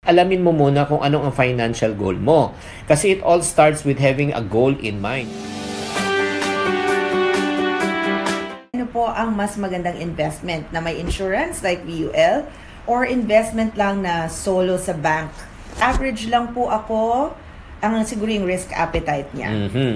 alamin mo muna kung anong ang financial goal mo. Kasi it all starts with having a goal in mind. Ano po ang mas magandang investment? Na may insurance like VUL or investment lang na solo sa bank? Average lang po ako ang siguro yung risk appetite niya.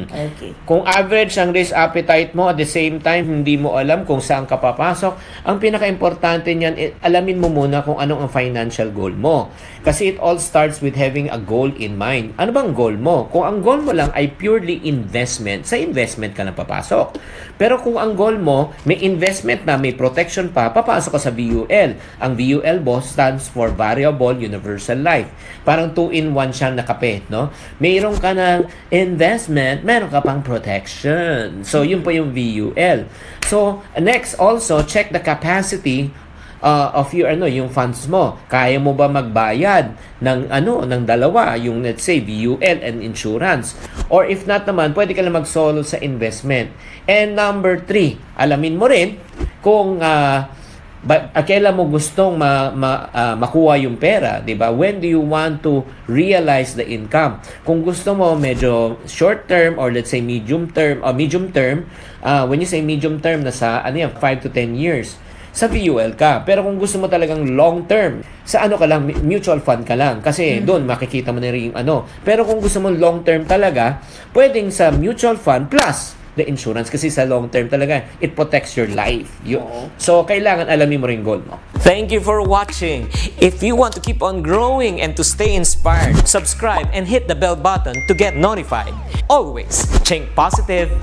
Okay. Kung average ang risk appetite mo, at the same time, hindi mo alam kung saan ka papasok, ang pinaka-importante niyan, alamin mo muna kung anong ang financial goal mo. Kasi it all starts with having a goal in mind. Ano bang goal mo? Kung ang goal mo lang ay purely investment, sa investment ka na papasok. Pero kung ang goal mo, may investment na, may protection pa, papasok ka sa VUL. Ang VUL, boss, stands for Variable Universal Life. Parang 2-in-1 siyang nakape, no? Mayroon ka ng investment, meron ka pang protection. So, yun po yung VUL. So, next also, check the capacity of your yung funds mo. Kaya mo ba magbayad ng dalawa, yung let's say VUL and insurance? Or if not naman, pwede ka lang mag-solo sa investment. And number 3, alamin mo rin kung kailan mo gustong makuha yung pera, 'di ba? When do you want to realize the income? Kung gusto mo medyo short term or let's say medium term, when you say medium term, nasa 5 to 10 years sa VUL ka. Pero kung gusto mo talagang long term, sa ka lang, mutual fund ka lang. Kasi doon makikita mo na rin yung Pero kung gusto mo long term talaga, pwedeng sa mutual fund plus the insurance. Kasi sa long term talaga, it protects your life. So, kailangan alamin mo rin goal mo. Thank you for watching. If you want to keep on growing and to stay inspired, subscribe and hit the bell button to get notified. Always think positive.